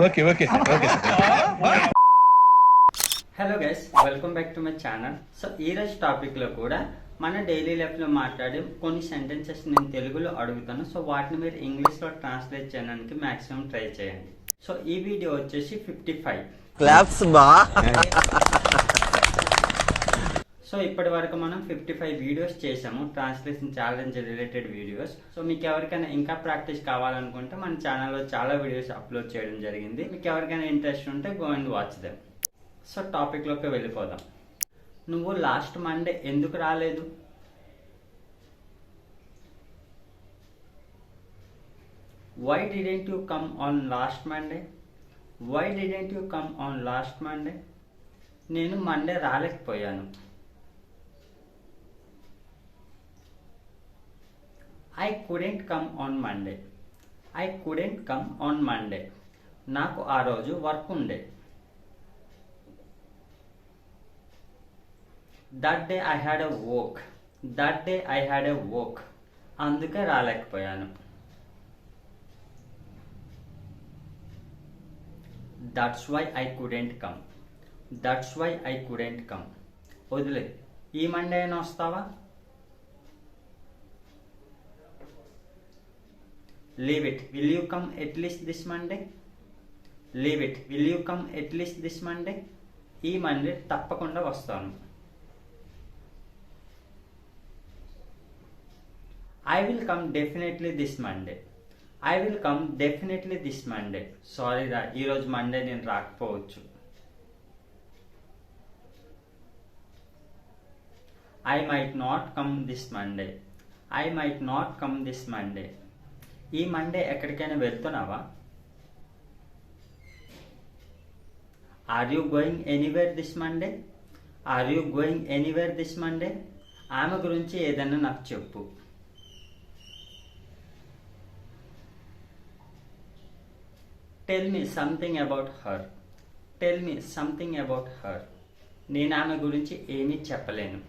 Okay okay okay. Hello guys, welcome back to my channel. So ఈ రోజు topic లో కూడా మన డైలీ లైఫ్ లో మాట్లాడే కొన్ని సెంటెన్సెస్ నేను తెలుగులో అడుగుతాను. సో వాటిని మీరు ఇంగ్లీష్ లో ట్రాన్స్లేట్ చేయడానికి మాక్సిమం ట్రై చేయండి. సో ఈ వీడియో వచ్చేసి 55 క్లాప్స్ బా. సో ఇప్పటి వరకు మనం 55 వీడియోస్ చేసాము, translation challenge related videos. So మీకు ఎవరికైనా ఇంకా ప్రాక్టీస్ కావాలనుకుంటే మన ఛానల్లో చాలా వీడియోస్ అప్లోడ్ చేయడం జరిగింది. మీకు ఎవరికైనా ఇంట్రెస్ట్ ఉంటే go and watch them. So టాపిక్లోకి వెళ్ళిపోదాం. నువ్వు లాస్ట్ మండే ఎందుకు రాలేదు? Why didn't you come on last Monday? Why didn't you come on last Monday? నేను మండే రాలేకపోయాను. I couldn't come on Monday. I couldn't come on Monday. నాకు ఆ రోజు వర్క్ ఉండే. That day I had a work. That day I had a work. అందుకే రాలేకపోయాను. That's why I couldn't come. That's why I couldn't come. వదిలే, ఈ Monday అయినా వస్తావా? Leave it. Will you come at least this Monday? Leave it. Will you come at least this Monday? ఈ Monday తప్పకుండా వస్తాను. I will come definitely this Monday. I will come definitely this Monday. Sorry రా, ఈరోజు Monday నేను రాకపోవచ్చు. I might not come this Monday. I might not come this Monday. ఈ Monday ఎక్కడికైనా వెళ్తున్నావా? Are you going anywhere this Monday? Are you going anywhere this Monday? ఆమె గురించి ఏదైనా నాకు చెప్పు. Tell me something about her. Tell me something about her. నేను ఆమె గురించి ఏమీ చెప్పలేను.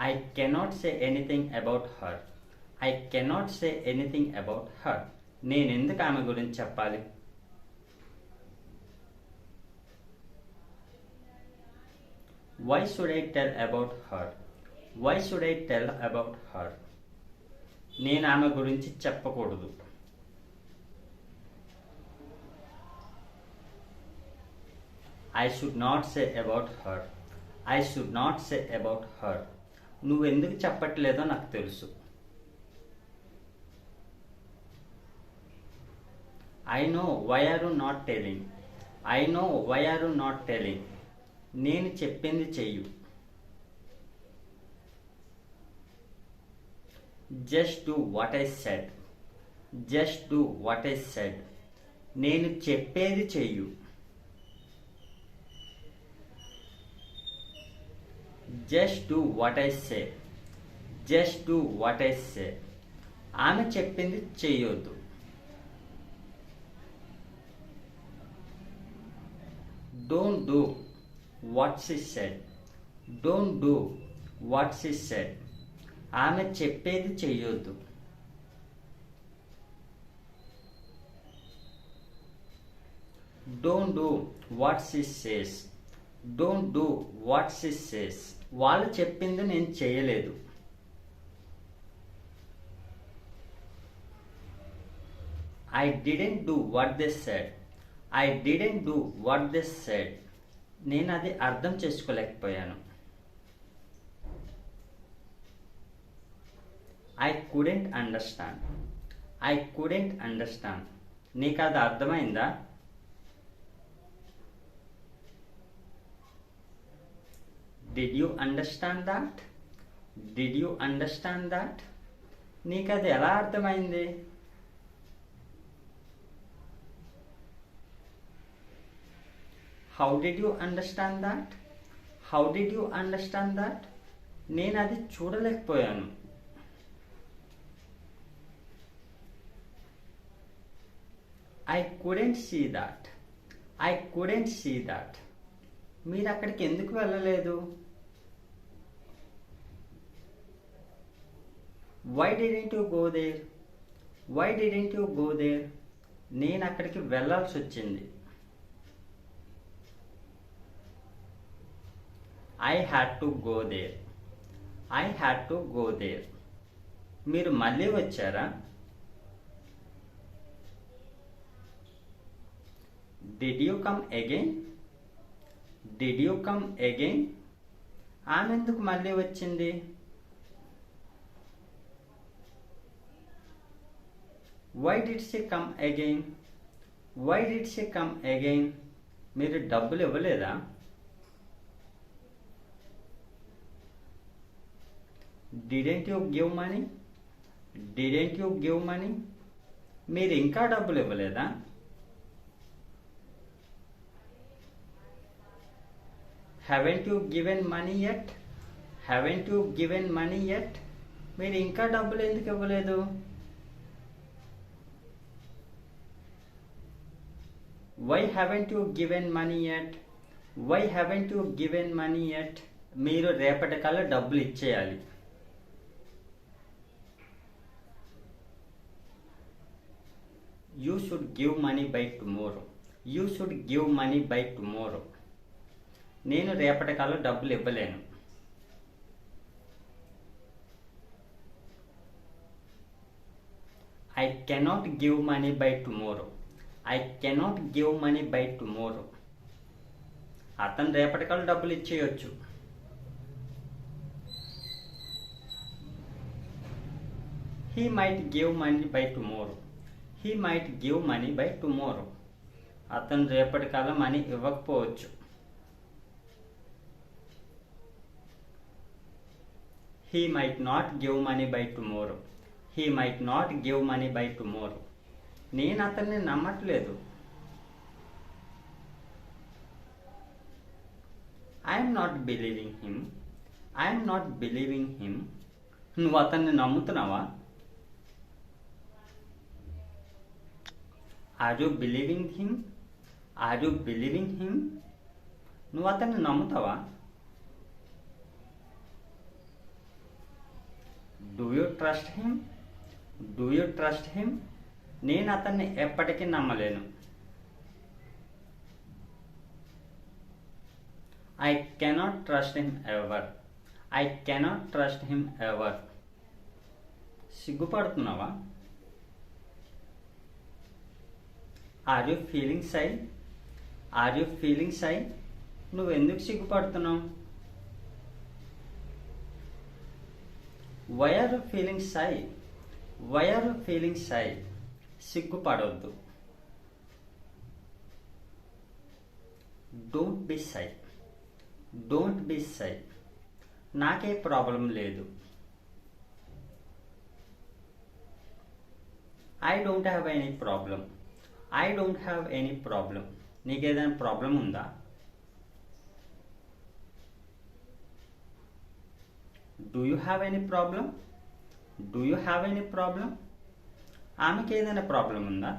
I cannot say anything about her. I cannot say anything about her. నేను ఎందుకు ఆమె గురించి చెప్పాలి? Why should I tell about her? Why should I tell about her? నేను ఆమె గురించి చెప్పకూడదు. I should not say about her. I should not say about her. నువ్వు ఎందుకు చెప్పట్లేదో నాకు తెలుసు. I know why are you not telling. I know why are you not telling. నేను చెప్పింది చెయ్యు. Just do what I said. Just do what I said. నేను చెప్పేది చెయ్యు. Just do what I say. Just do what I say. ఆమె చెప్పింది చేయొద్దు. Don't do what she said. Don't do what she said. ఆమె చెప్పేది చేయొద్దు. Don't do what she says. Don't do what she says. వాళ్ళు చెప్పింది నేను చేయలేదు. I didn't do what they said. I didn't do what they said. నేను అది అర్థం చేసుకోలేకపోయాను. I couldn't understand. I couldn't understand. నీకు అది అర్థమైందా? Did you understand that? Did you understand that? నీకు అది ఎలా అర్థమైంది? How did you understand that? How did you understand that? నేను అది చూడలేకపోయాను. I couldn't see that. I couldn't see that. మీరు అక్కడికి ఎందుకు వెళ్ళలేదు? Why didn't you go there? Why didn't you go there? నేను అక్కడికి వెళ్ళాల్సి వచ్చింది. I had to go there. I had to go there. మీరు మళ్ళీ వచ్చారా? Did you come again? Did you come again? ఆమె ఎందుకు మళ్ళీ వచ్చింది? Why did she come again? Why did she come again? మీరు డబ్బులు ఇవ్వలేదా? Didn't you give money? Didn't you give money? మీరు ఇంకా డబ్బులు ఇవ్వలేదా? Haven't you given money yet? Haven't you given money yet? మీరు ఇంకా డబ్బులు ఎందుకు ఇవ్వలేదు? Why haven't you given money yet? Why haven't you given money yet? మీరు రేపటికల్లా డబ్బులు ఇచ్చేయాలి. You should give money by tomorrow. You should give money by tomorrow. నేను రేపటికల్లా డబ్బులు ఇవ్వలేను. I cannot give money by tomorrow. I cannot give money by tomorrow. అతను రేపటికల్లా డబ్బులు ఇచ్చేయచ్చు. He might give money by tomorrow. He might give money by tomorrow. అతను రేపటికల్లా మనీ ఇవ్వకపోవచ్చు. He might not give money by tomorrow. He might not give money by tomorrow. నేను అతన్ని నమ్మట్లేదు. I'm not believing him. I'm not believing him. నువ్వు అతన్ని నమ్ముతున్నావా? Are you believing him? Are you believing him? నువ్వు అతన్ని నమ్ముతావా? Do you trust him? Do you trust him? నేను అతన్ని ఎప్పటికీ నమ్మలేను. I cannot trust him ever. I cannot trust him ever. సిగ్గుపడుతున్నావా? Are you feeling shy? Are you feeling shy? నువ్వు ఎందుకు సిగ్గుపడుతున్నావు? Why are you feeling shy? Why are you feeling shy? సిగ్గుపడవద్దు. Don't be shy. Don't be shy. నాకే problem లేదు. I don't have any problem. I don't have any problem. నీకేదైనా problem ఉందా? Do you have any problem? Do you have any problem? ఆమెకి ఏదైనా problem ఉందా?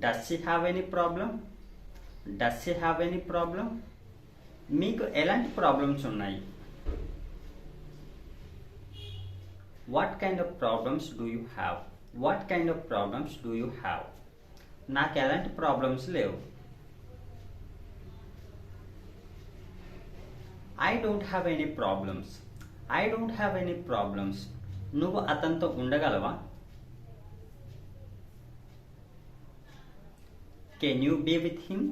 Does she have any problem? Does she have any problem? మీకు ఎలాంటి problems ఉన్నాయి? What kind of problems do you have? What kind of problems do you have? నాకు ఎలాంటి problems లేవు. I don't have any problems. I don't have any problems. నువ్వు అతనితో ఉండగలవా? Can you be with him?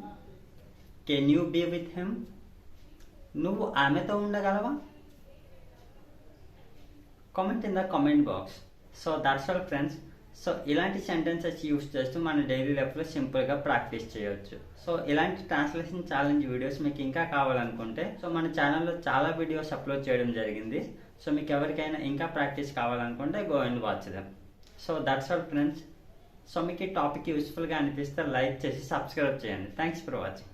Can you be with him? నువ్వు ఆమెతో ఉండగలవా? Comment in the comment box. So that's all friends. So ఇలాంటి sentences use చేస్తూ మన daily లైఫ్లో సింపుల్గా ప్రాక్టీస్ చేయొచ్చు. సో ఇలాంటి ట్రాన్స్లేషన్ ఛాలెంజ్ వీడియోస్ మీకు ఇంకా కావాలనుకుంటే సో మన ఛానల్లో చాలా వీడియోస్ అప్లోడ్ చేయడం జరిగింది. సో మీకు ఎవరికైనా ఇంకా ప్రాక్టీస్ కావాలనుకుంటే go and watch them. So that's all friends. So మీకు ఈ టాపిక్ యూస్ఫుల్గా అనిపిస్తే లైక్ చేసి సబ్స్క్రైబ్ చేయండి. Thanks for watching.